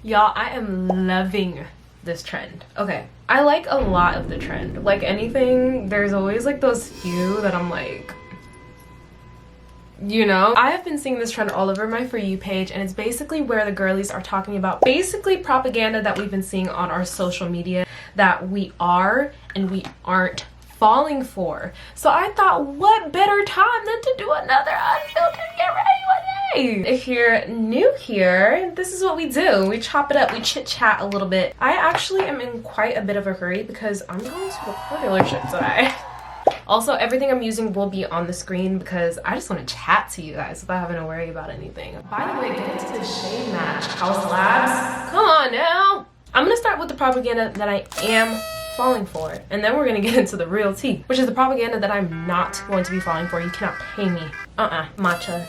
Y'all, I am loving this trend. Okay, I like a lot of the trend. Like anything, there's always like those few that I'm like, you know. I have been seeing this trend all over my For You page, and it's basically where the girlies are talking about basically propaganda that we've been seeing on our social media that we are and we aren't falling for. So I thought, what better time than to do another Unfiltered GRWM. If you're new here, this is what we do. We chop it up, we chit chat a little bit. I actually am in quite a bit of a hurry because I'm going to the car dealership today. Also, everything I'm using will be on the screen because I just want to chat to you guys without having to worry about anything. By the way, get into the shade match. House Labs. Come on now. I'm going to start with the propaganda that I am falling for, and then we're going to get into the real tea, which is the propaganda that I'm not going to be falling for. You cannot pay me. Matcha.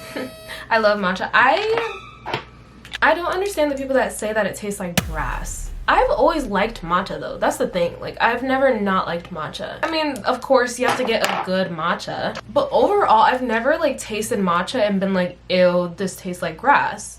I love matcha. I don't understand the people that say that it tastes like grass. I've always liked matcha though. That's the thing. Like, I've never not liked matcha. I mean, of course, you have to get a good matcha. But overall, I've never like tasted matcha and been like, ew, this tastes like grass.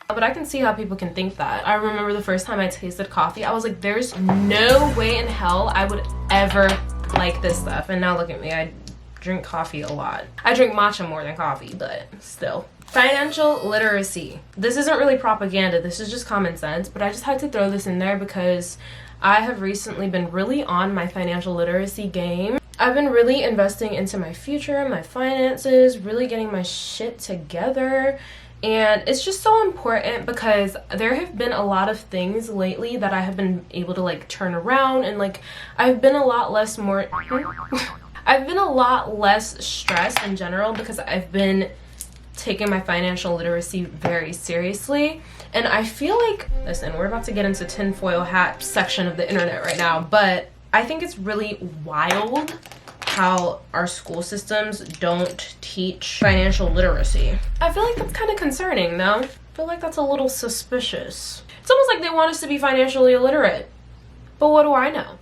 But I can see how people can think that. I remember the first time I tasted coffee, I was like, there's no way in hell I would ever like this stuff. And now look at me, I drink coffee a lot. I drink matcha more than coffee, but still. Financial literacy. This isn't really propaganda, this is just common sense, but I just had to throw this in there because I have recently been really on my financial literacy game. I've been really investing into my future, my finances, really getting my shit together. And it's just so important because there have been a lot of things lately that I have been able to like turn around, and like I've been a lot less stressed in general because I've been taking my financial literacy very seriously. And I feel like, listen, we're about to get into tinfoil hat section of the internet right now, but I think it's really wild how our school systems don't teach financial literacy. I feel like that's kind of concerning, though. I feel like that's a little suspicious. It's almost like they want us to be financially illiterate. But what do I know?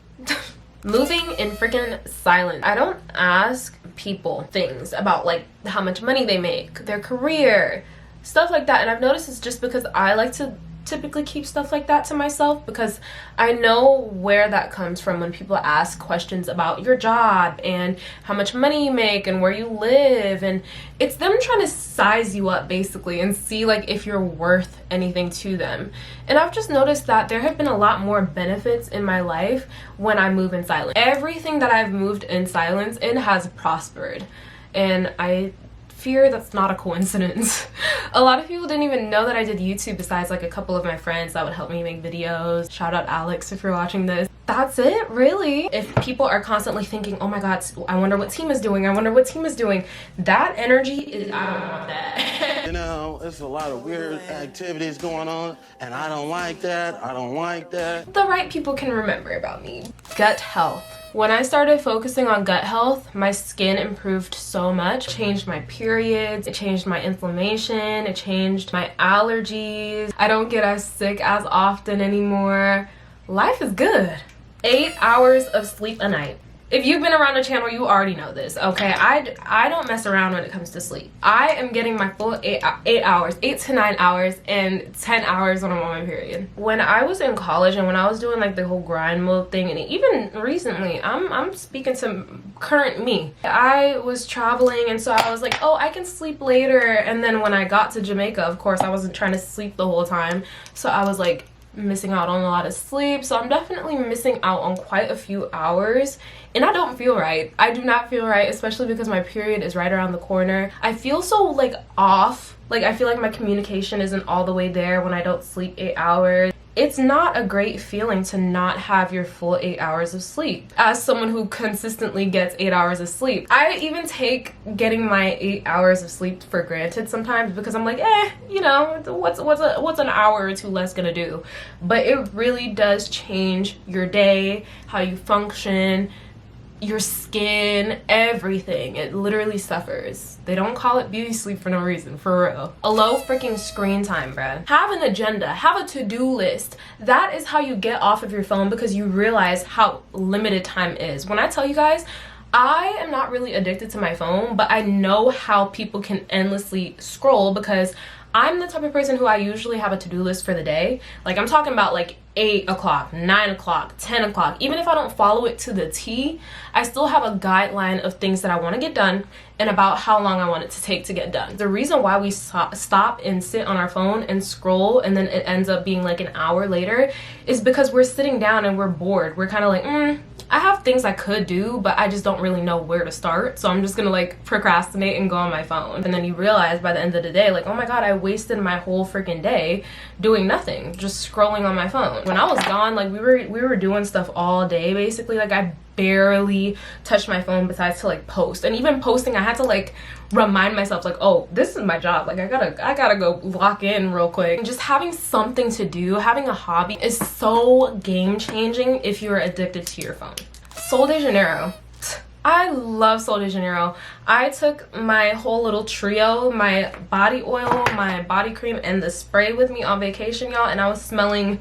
Moving in freaking silence. I don't ask people things about like how much money they make, their career, stuff like that. And I've noticed it's just because I like to typically keep stuff like that to myself because I know where that comes from when people ask questions about your job and how much money you make and where you live, and it's them trying to size you up basically and see like if you're worth anything to them. And I've just noticed that there have been a lot more benefits in my life when I move in silence. Everything that I've moved in silence in has prospered, and I fear that's not a coincidence. A lot of people didn't even know that I did YouTube besides like a couple of my friends that would help me make videos. Shout out Alex if you're watching this. That's it, really. If people are constantly thinking, oh my god, I wonder what team is doing, I wonder what team is doing, that energy is, I don't want that. You know, there's a lot of weird activities going on, and I don't like that, I don't like that. The right people can remember about me. Gut health. When I started focusing on gut health, my skin improved so much. It changed my periods, it changed my inflammation, it changed my allergies. I don't get as sick as often anymore. Life is good. 8 hours of sleep a night. If you've been around the channel, you already know this, okay? I don't mess around when it comes to sleep. I am getting my full 8 hours, 8 to 9 hours, and 10 hours when I'm on my period. When I was in college and when I was doing like the whole grind mode thing, and even recently, I'm speaking to current me. I was traveling, and so I was like, oh, I can sleep later. And then when I got to Jamaica, of course, I wasn't trying to sleep the whole time. So I was like missing out on a lot of sleep. So I'm definitely missing out on quite a few hours, and I don't feel right. I do not feel right, especially because my period is right around the corner. I feel so like off. Like I feel like my communication isn't all the way there when I don't sleep 8 hours. It's not a great feeling to not have your full 8 hours of sleep. As someone who consistently gets 8 hours of sleep, I even take getting my 8 hours of sleep for granted sometimes because I'm like, you know, what's an hour or two less gonna do? But it really does change your day, how you function, your skin, everything. It literally suffers. They don't call it beauty sleep for no reason, for real. A low freaking screen time, bruh. Have an agenda, have a to-do list. That is how you get off of your phone because you realize how limited time is. When I tell you guys, I am not really addicted to my phone, but I know how people can endlessly scroll because I'm the type of person who I usually have a to-do list for the day. Like, I'm talking about like 8 o'clock, 9 o'clock, 10 o'clock. Even if I don't follow it to the T, I still have a guideline of things that I want to get done and about how long I want it to take to get done. The reason why we stop and sit on our phone and scroll and then it ends up being like an hour later is because we're sitting down and we're bored. We're kind of like, I have things I could do, but I just don't really know where to start. So I'm just gonna like procrastinate and go on my phone. And then you realize by the end of the day, like, oh my God, I wasted my whole freaking day doing nothing, just scrolling on my phone. When I was gone, like we were doing stuff all day basically. Like I barely touched my phone besides to like post. And even posting, I had to like remind myself like, oh, this is my job. Like I gotta go lock in real quick. And just having something to do, having a hobby is so game changing if you're addicted to your phone. Sol de Janeiro. I love Sol de Janeiro. I took my whole little trio, my body oil, my body cream, and the spray with me on vacation, y'all, and I was smelling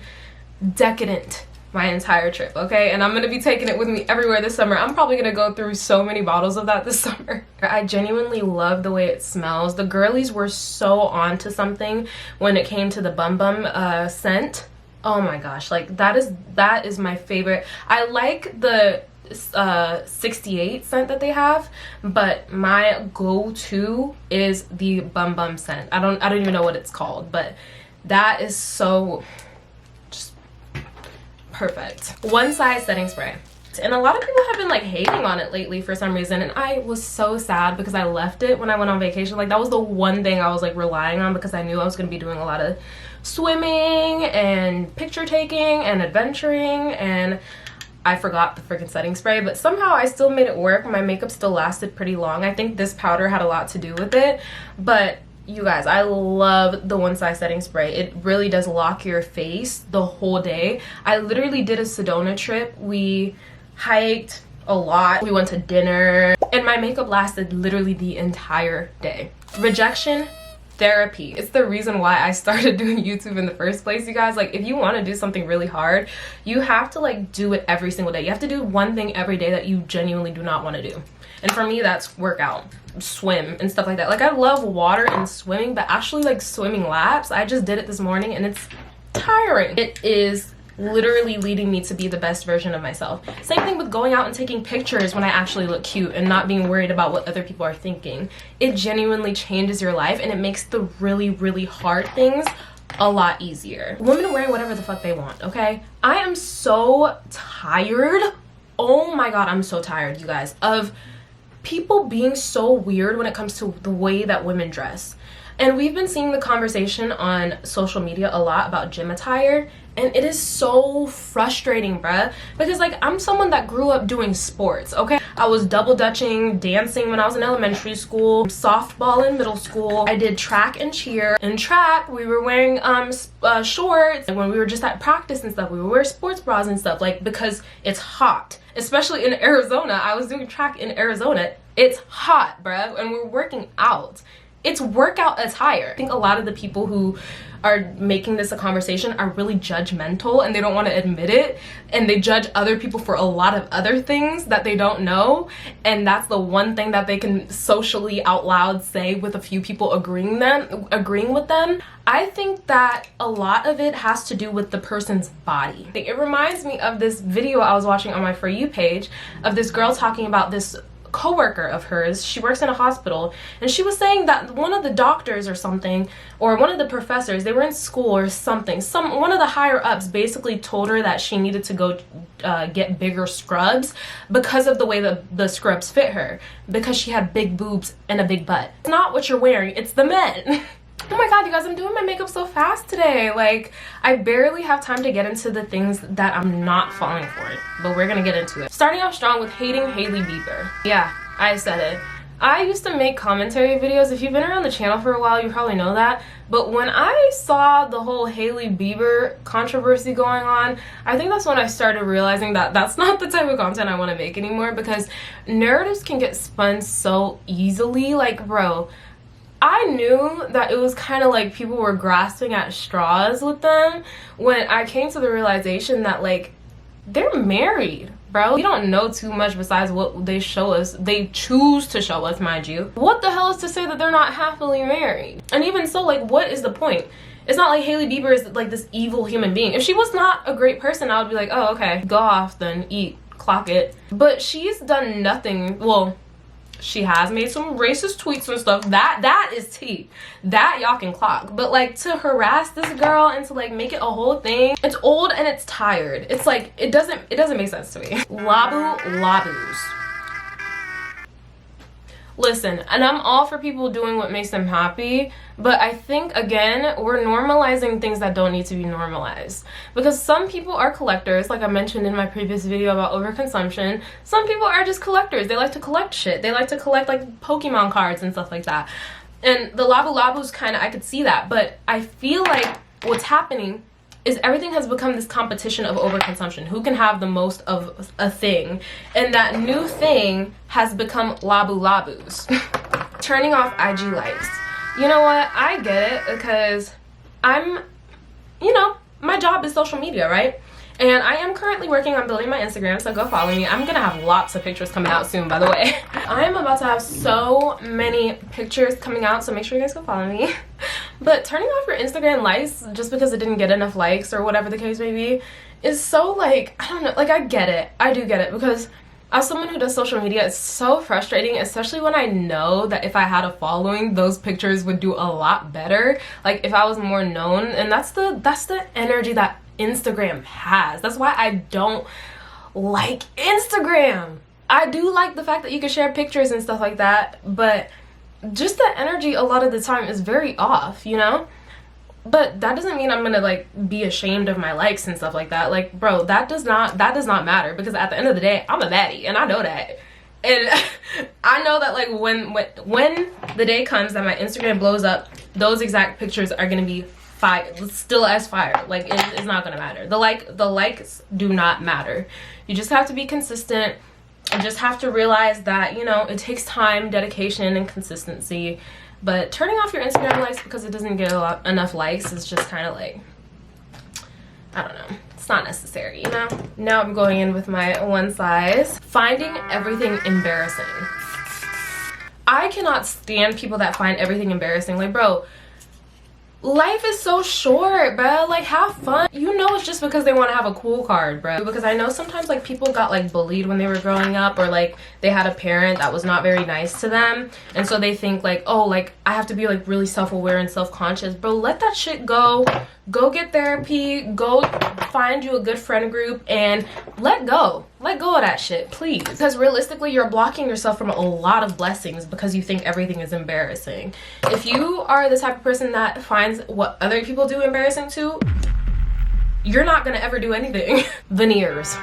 decadent my entire trip, okay? And I'm gonna be taking it with me everywhere this summer. I'm probably gonna go through so many bottles of that this summer. I genuinely love the way it smells. The girlies were so on to something when it came to the Bum Bum scent. Oh my gosh, like that is my favorite. I like the 68 scent that they have, but my go-to is the Bum Bum scent. I don't even know what it's called, but that is so just perfect. One size setting spray. And a lot of people have been like hating on it lately for some reason, and I was so sad because I left it when I went on vacation. Like that was the one thing I was like relying on because I knew I was going to be doing a lot of swimming and picture taking and adventuring, and I forgot the freaking setting spray, but somehow I still made it work. My makeup still lasted pretty long. I think this powder had a lot to do with it, but you guys, I love the One Size setting spray. It really does lock your face the whole day. I literally did a Sedona trip. We hiked a lot. We went to dinner, and my makeup lasted literally the entire day. Rejection therapy. It's the reason why I started doing YouTube in the first place, you guys. Like, if you want to do something really hard, you have to like do it every single day. You have to do one thing every day that you genuinely do not want to do. And for me, that's workout, swim, and stuff like that. Like, I love water and swimming, but actually like swimming laps, I just did it this morning and it's tiring. It is literally leading me to be the best version of myself. Same thing with going out and taking pictures when I actually look cute and not being worried about what other people are thinking. It genuinely changes your life, and it makes the really, really hard things a lot easier. Women wearing whatever the fuck they want, okay? I am so tired. Oh my God, I'm so tired, you guys, of people being so weird when it comes to the way that women dress. And we've been seeing the conversation on social media a lot about gym attire, and it is so frustrating, bruh, because like I'm someone that grew up doing sports, okay? I was double dutching, dancing when I was in elementary school, softball in middle school. I did track and cheer. In track, we were wearing shorts, and when we were just at practice and stuff, we would wear sports bras and stuff, like, because it's hot. Especially in Arizona. I was doing track in Arizona. It's hot, bruh, and we're working out. It's workout attire. I think a lot of the people who are making this a conversation are really judgmental, and they don't want to admit it, and they judge other people for a lot of other things that they don't know, and that's the one thing that they can socially out loud say with a few people agreeing with them. I think that a lot of it has to do with the person's body. It reminds me of this video I was watching on my For You page of this girl talking about this coworker of hers. She works in a hospital, and she was saying that one of the doctors or something, or one of the professors, they were in school or something, one of the higher ups basically told her that she needed to go get bigger scrubs because of the way that the scrubs fit her, because she had big boobs and a big butt. It's not what you're wearing, it's the men. Oh my God, you guys, I'm doing my makeup so fast today. Like, I barely have time to get into the things that I'm not falling for it, but we're gonna get into it. Starting off strong with hating Hailey Bieber. Yeah, I said it. I used to make commentary videos. If you've been around the channel for a while, you probably know that. But when I saw the whole Hailey Bieber controversy going on, I think that's when I started realizing that that's not the type of content I want to make anymore, because narratives can get spun so easily. Like, bro, I knew that it was kind of like people were grasping at straws with them when I came to the realization that, like, they're married. Bro, we don't know too much besides what they show us. They choose to show us, mind you. What the hell is to say that they're not happily married? And even so, like, what is the point? It's not like Hailey Bieber is like this evil human being. If she was not a great person, I would be like, oh, okay, go off then, eat, clock it. But she's done nothing. Well, she has made some racist tweets and stuff. That is tea. That y'all can clock. But like, to harass this girl and to like make it a whole thing, it's old and it's tired. It's like, it doesn't make sense to me. Labubus. Listen, and I'm all for people doing what makes them happy, but I think, again, we're normalizing things that don't need to be normalized. Because some people are collectors, like I mentioned in my previous video about overconsumption. Some people are just collectors. They like to collect shit. They like to collect, like, Pokemon cards and stuff like that. And the Labubus kind of, I could see that, but I feel like what's happening is everything has become this competition of overconsumption. Who can have the most of a thing? And that new thing has become Labubus. Turning off IG likes. You know what? I get it because my job is social media, right? And I am currently working on building my Instagram, so go follow me. I'm gonna have lots of pictures coming out soon, by the way. I'm about to have so many pictures coming out, so make sure you guys go follow me. But turning off your Instagram likes just because it didn't get enough likes or whatever the case may be is so, like, I don't know, like, I get it. I do get it, because as someone who does social media, it's so frustrating, especially when I know that if I had a following, those pictures would do a lot better. Like, if I was more known, and that's the energy that Instagram has. That's why I don't like Instagram. I do like the fact that you can share pictures and stuff like that, but just the energy a lot of the time is very off, you know? But that doesn't mean I'm gonna like be ashamed of my likes and stuff like that. Like, bro, that does not matter, because at the end of the day, I'm a baddie and I know that. And I know that like when the day comes that my Instagram blows up, those exact pictures are gonna be fire, still as fire. Like, it's not gonna matter. The likes do not matter. You just have to be consistent. You just have to realize that, you know, it takes time, dedication, and consistency. But turning off your Instagram likes because it doesn't get enough likes is just kind of like, I don't know, it's not necessary, you know? Now I'm going in with my one size. Finding everything embarrassing. I cannot stand people that find everything embarrassing. Like, bro, life is so short, bro. Like, have fun. You know, it's just because they want to have a cool card, bro. Because I know sometimes like people got like bullied when they were growing up, or like they had a parent that was not very nice to them, and so they think like, oh, like I have to be like really self-aware and self-conscious. Bro, let that shit go. Go get therapy. Go find you a good friend group and let go of that shit, please. Because realistically, you're blocking yourself from a lot of blessings because you think everything is embarrassing. If you are the type of person that finds what other people do embarrassing too, you're not gonna ever do anything. Veneers.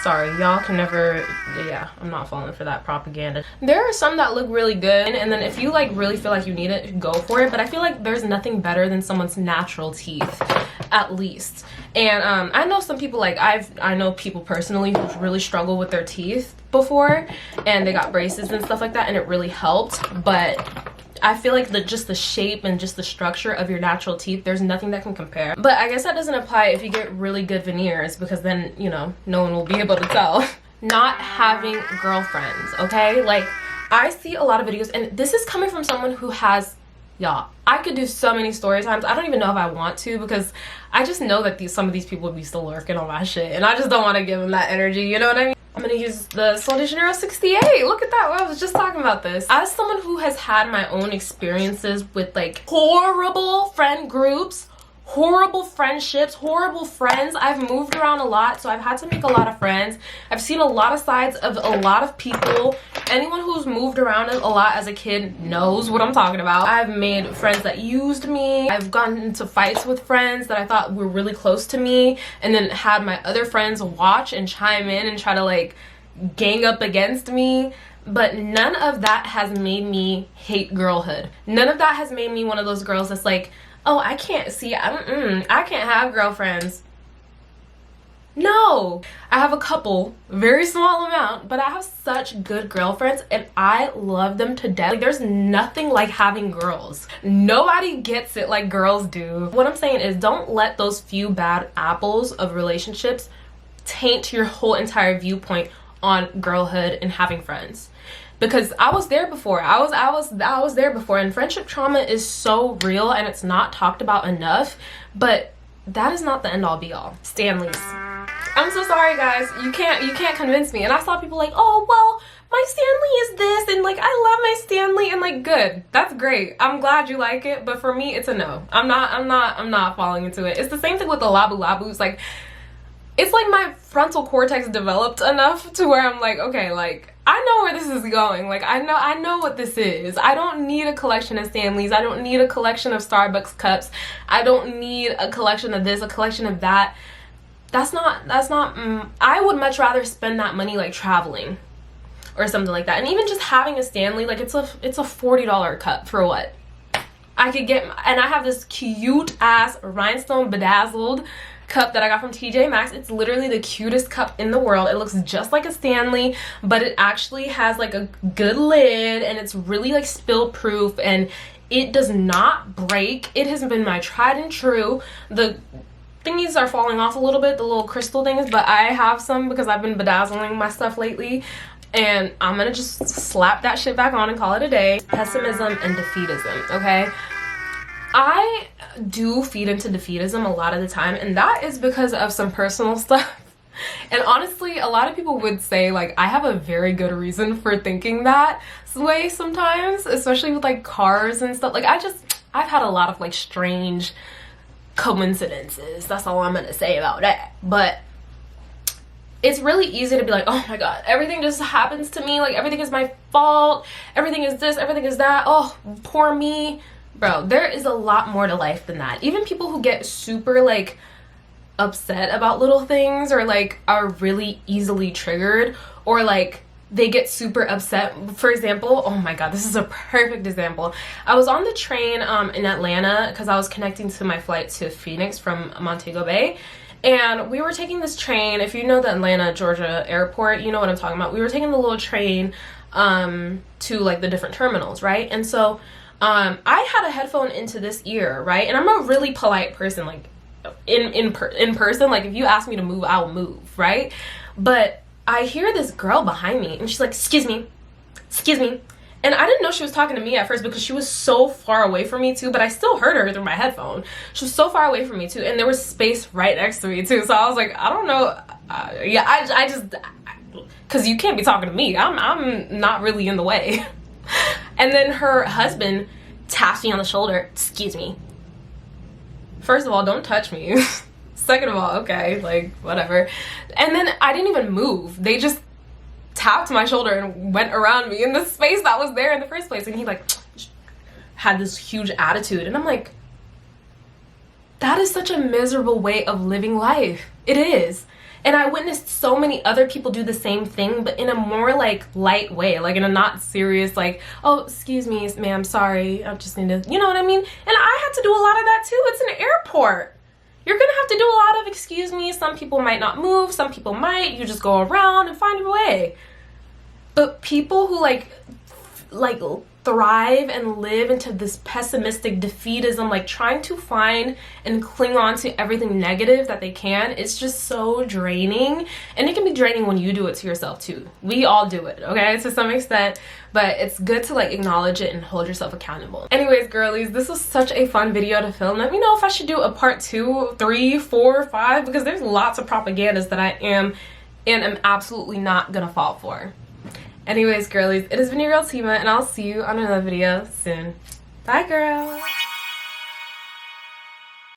Sorry, y'all can never, yeah, I'm not falling for that propaganda. There are some that look really good, and then if you like really feel like you need it, go for it. But I feel like there's nothing better than someone's natural teeth, at least. And I know some people, like I know people personally who really struggle with their teeth before, and they got braces and stuff like that, and it really helped. But I feel like just the shape and just the structure of your natural teeth, there's nothing that can compare. But I guess that doesn't apply if you get really good veneers, because then, you know, no one will be able to tell. Not having girlfriends, okay? Like, I see a lot of videos, and this is coming from someone who has, y'all, I could do so many story times. I don't even know if I want to, because I just know that some of these people would be still lurking on my shit, and I just don't want to give them that energy, you know what I mean? I'm gonna use the Sol de Janeiro 68. Look at that. I was just talking about this. As someone who has had my own experiences with like horrible friend groups, horrible friendships, horrible friends, I've moved around a lot, so I've had to make a lot of friends. I've seen a lot of sides of a lot of people. Anyone who's moved around a lot as a kid knows what I'm talking about. I've made friends that used me. I've gotten into fights with friends that I thought were really close to me, and then had my other friends watch and chime in and try to like gang up against me. But none of that has made me hate girlhood. None of that has made me one of those girls that's like, oh, I can't see, I can't have girlfriends. No, I have a couple, very small amount, but I have such good girlfriends and I love them to death. Like, there's nothing like having girls. Nobody gets it like girls do. What I'm saying is, don't let those few bad apples of relationships taint your whole entire viewpoint on girlhood and having friends. Because I was there before. I was there before, and friendship trauma is so real and it's not talked about enough, but that is not the end all be all. Stanleys. I'm so sorry guys. You can't convince me. And I saw people like, oh well, my Stanley is this, and like I love my Stanley, and like good. That's great. I'm glad you like it, but for me it's a no. I'm not falling into it. It's the same thing with the Labubus. Like it's like my frontal cortex developed enough to where I'm like, okay, like I know where this is going. Like I know what this is. I don't need a collection of Stanleys. I don't need a collection of Starbucks cups. I don't need a collection of this, a collection of that. That's not I would much rather spend that money like traveling or something like that. And even just having a Stanley, like it's a $40 cup for what? I could get, and I have this cute ass rhinestone bedazzled cup that I got from TJ Maxx. It's literally the cutest cup in the world. It looks just like a Stanley, but it actually has like a good lid, and it's really like spill proof, and it does not break. It has been my tried and true. The thingies are falling off a little bit, the little crystal things, but I have some because I've been bedazzling my stuff lately, and I'm gonna just slap that shit back on and call it a day. Pessimism and defeatism, okay? I do feed into defeatism a lot of the time, and that is because of some personal stuff. And honestly, a lot of people would say like I have a very good reason for thinking that way sometimes, especially with like cars and stuff. Like I've had a lot of like strange coincidences. That's all I'm gonna say about that. But it's really easy to be like, oh my god, everything just happens to me, like everything is my fault, everything is this, everything is that, oh poor me. Bro, there is a lot more to life than that. Even people who get super like upset about little things, or like are really easily triggered, or like they get super upset. For example, oh my god, this is a perfect example. I was on the train in Atlanta because I was connecting to my flight to Phoenix from Montego Bay, and we were taking this train. If you know the Atlanta, Georgia airport, you know what I'm talking about. We were taking the little train to like the different terminals, right? And so I had a headphone into this ear, right? And I'm a really polite person, like in person, like if you ask me to move, I'll move, right? But I hear this girl behind me, and she's like, excuse me, and I didn't know she was talking to me at first because she was so far away from me too, but I still heard her through my headphone. She was so far away from me too, and there was space right next to me too, so I was like, I don't know, yeah, I just, because you can't be talking to me, I'm not really in the way. And then her husband taps me on the shoulder, excuse me. First of all, don't touch me. Second of all, okay, like whatever. And then I didn't even move. They just tapped my shoulder and went around me in the space that was there in the first place. And he like had this huge attitude, and I'm like, that is such a miserable way of living life. It is. And I witnessed so many other people do the same thing, but in a more like light way, like in a not serious, like, oh, excuse me, ma'am, sorry, I just need to, you know what I mean? And I had to do a lot of that too. It's an airport. You're gonna have to do a lot of excuse me. Some people might not move, some people might. You just go around and find your way. But people who like thrive and live into this pessimistic defeatism, like trying to find and cling on to everything negative that they can, it's just so draining. And it can be draining when you do it to yourself too. We all do it, okay, to some extent, but it's good to like acknowledge it and hold yourself accountable. Anyways, girlies, this was such a fun video to film. Let me know if I should do a part 2, 3, 4, 5, because there's lots of propagandas that I am absolutely not gonna fall for. Anyways, girlies, it has been your girl Tima, and I'll see you on another video soon. Bye, girl.